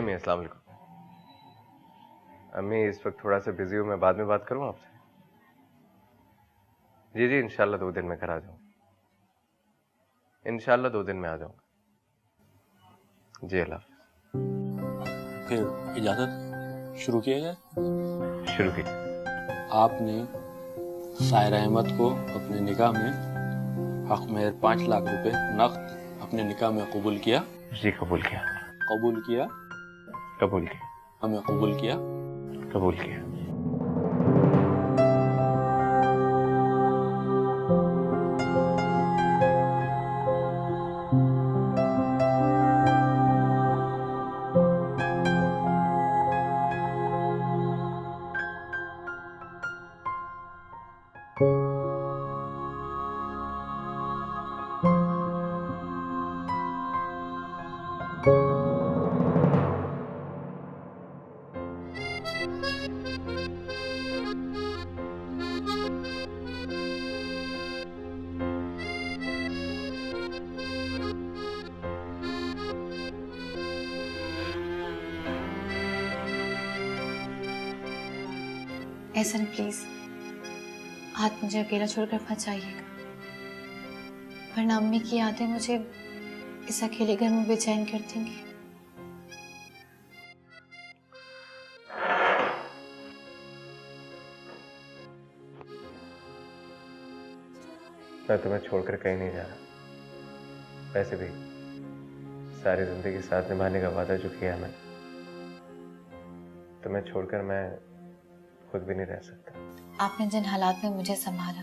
अम्मी, अस्सलाम वालेकुम। अम्मी इस वक्त थोड़ा सा बिजी हूँ, मैं बाद में बात करूँ आपसे? जी जी, इंशाल्लाह 2 दिन में घर आ जाऊँगा। इंशाल्लाह 2 दिन में आ जाऊँगा। जी अल्लाह हाफ़िज़। फिर इजाज़त शुरू किया जाए। शुरू की। आपने सायरा अहमद को अपने निकाह में हक़ महर 5 लाख रुपए नक़द अपने निकाह में कबूल किया? जी कबूल किया। कबूल किया? कबूल किया। हमें कबूल किया? कबूल किया। एहसन प्लीज आज मुझे अकेला छोड़कर मत जाइएगा, वरना अम्मी की यादें मुझे इस अकेले घर में बेचैन कर देंगी। मैं तुम्हें छोड़कर कहीं नहीं जा रहा। वैसे भी सारी जिंदगी साथ निभाने का वादा जो किया मैं, तुम्हें छोड़कर मैं खुद भी नहीं रह सकता। आपने जिन हालात में मुझे संभाला,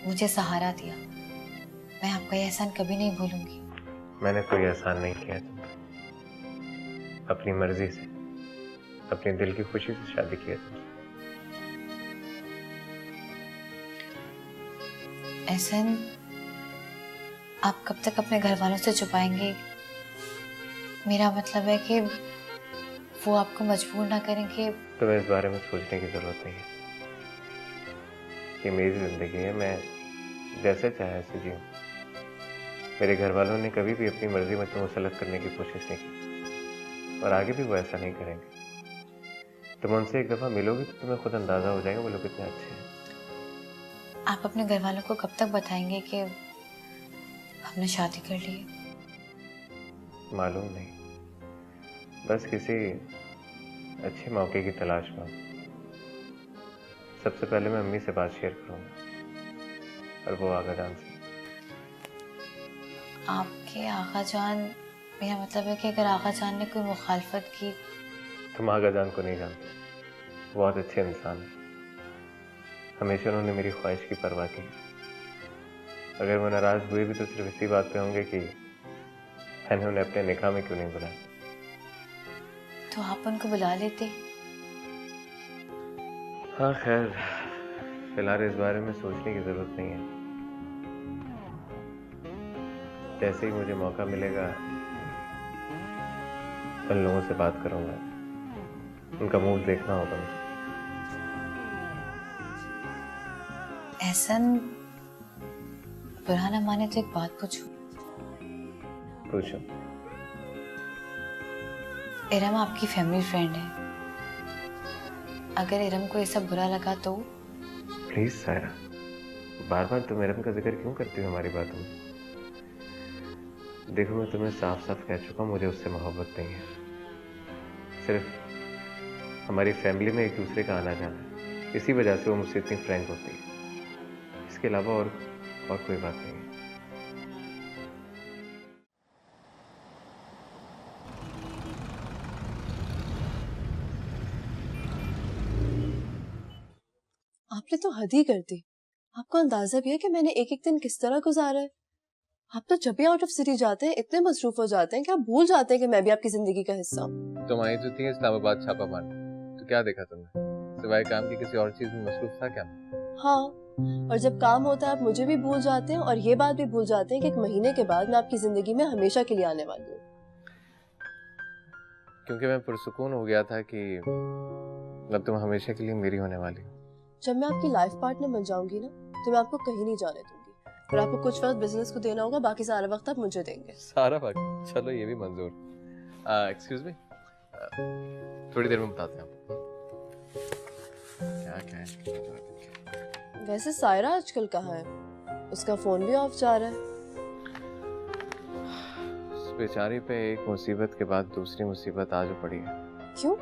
मुझे सहारा दिया, मैं आपका ये एहसान कभी नहीं भूलूंगी। मैंने कोई एहसान नहीं किया तुम पे। अपनी मर्जी से, अपने दिल की खुशी से शादी की है तुमसे। एहसन, आप कब तक अपने घर वालों से छुपाएंगे? मेरा मतलब है कि वो आपको मजबूर ना करेंगे। तुम्हें इस बारे में सोचने की जरूरत नहीं है। ये मेरी जिंदगी है, मैं जैसे चाहे ऐसे जीऊं। मेरे घर वालों ने कभी भी अपनी मर्जी में तुम्हें से अलग करने की कोशिश नहीं की, और आगे भी वो ऐसा नहीं करेंगे। तुम उनसे एक दफा मिलोगे तो तुम्हें खुद अंदाजा हो जाएगा वो लोग कितने अच्छे हैं। आप अपने घर वालों को कब तक बताएंगे कि हमने शादी कर ली है? मालूम नहीं, बस किसी अच्छे मौके की तलाश में हूं। सबसे पहले मैं अम्मी से बात शेयर करूंगा, और वो आगा जान से। आपके आगा जान, मेरा मतलब है कि अगर आगा जान ने कोई मुखालफत की? तुम आगा जान को नहीं जानते, बहुत अच्छे इंसान है। हमेशा उन्होंने मेरी ख्वाहिश की परवाह की। अगर वो नाराज हुए भी तो सिर्फ इसी बात पे होंगे कि मैंने उन्हें अपने निकाह में क्यों नहीं बुलाया। तो आप उनको बुला लेते। हाँ खैर, फिलहाल इस बारे में सोचने की जरूरत नहीं है। जैसे ही मुझे मौका मिलेगा उन लोगों से बात करूंगा, उनका मूड देखना होगा मुझे। एहसन, बुरा ना माने तो एक बात पूछूं? पूछो। इरम आपकी फैमिली फ्रेंड है, अगर इरम को ये सब बुरा लगा तो? प्लीज सायरा, बार बार तुम इरम का जिक्र क्यों करती हो हमारी बातों में? देखो, मैं तुम्हें साफ साफ कह चुका हूं, मुझे उससे मोहब्बत नहीं है। सिर्फ हमारी फैमिली में एक दूसरे का आना जाना है, इसी वजह से वो मुझसे इतनी फ्रैंक होती है। इसके अलावा और कोई बात नहीं है। आपने तो हद ही कर दी। आपको अंदाजा भी है कि मैंने एक एक दिन किस तरह गुजारा है? आप तो जब भी आउट ऑफ सिटी जाते हैं इतने मसरूफ हो जाते हैं कि आप भूल जाते हैं कि मैं भी आपकी जिंदगी का हिस्सा हूँ। तुम आई तो थी इस्लामाबाद छापा मारने, तो क्या देखा तुमने? सिवाय काम की किसी और चीज में मसरूफ था क्या? हाँ, और जब काम होता है आप मुझे भी भूल जाते हैं, और ये बात भी भूल जाते हैं कि 1 महीने के बाद मैं आपकी जिंदगी में हमेशा के लिए आने वाली हूँ। क्योंकि मैं पुरसुकून हो गया था कि अब तुम हमेशा के लिए मेरी होने वाली हो। जब मैं आपकी लाइफ पार्टनर बन जाऊंगी ना, तो मैं आपको कहीं नहीं जाने दूंगी, और आपको कुछ वक्त बिजनेस को देना होगा, बाकी सारा वक्त आप मुझे देंगे। सारा वक्त? चलो ये भी मंजूर। एक्सक्यूज मी, थोड़ी देर में बताते हैं आपको। क्या क्या है? वैसे सायरा आजकल कहाँ है? उसका फोन भी ऑफ जा रहा है। उस बेचारी पे एक मुसीबत के बाद दूसरी मुसीबत आ जो पड़ी है। क्यों?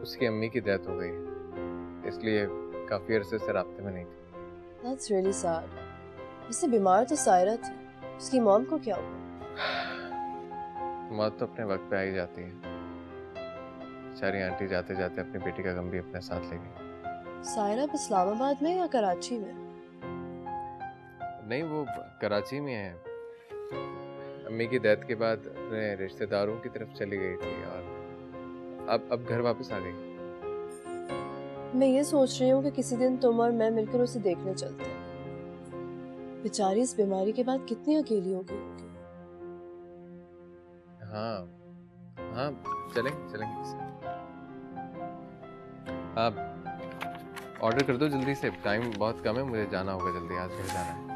उसकी अम्मी की डेथ हो गई है, इसलिए काफी अरसे से राब्ते में नहीं थी। That's really sad. वैसे बीमार तो सायरा थी, उसकी मॉम को क्या हुआ? मौत तो अपने वक्त पे आ ही जाती है। बेचारी आंटी जाते जाते अपनी बेटी का गम भी अपने साथ ले गई। सायरा अब इस्लामाबाद में या कराची में? नहीं, वो कराची में है। अम्मी की डेथ के बाद अपने रिश्तेदारों की तरफ चली गई थी और अब घर वापस आ गई। मैं ये सोच रही हूँ कि किसी दिन तुम और मैं मिलकर उसे देखने चलते हैं। बेचारी इस बीमारी के बाद कितनी अकेली हो गई होगी। हाँ हाँ, चलेंगे। आप ऑर्डर कर दो जल्दी से, टाइम बहुत कम है, मुझे जाना होगा जल्दी, आज घर जाना है।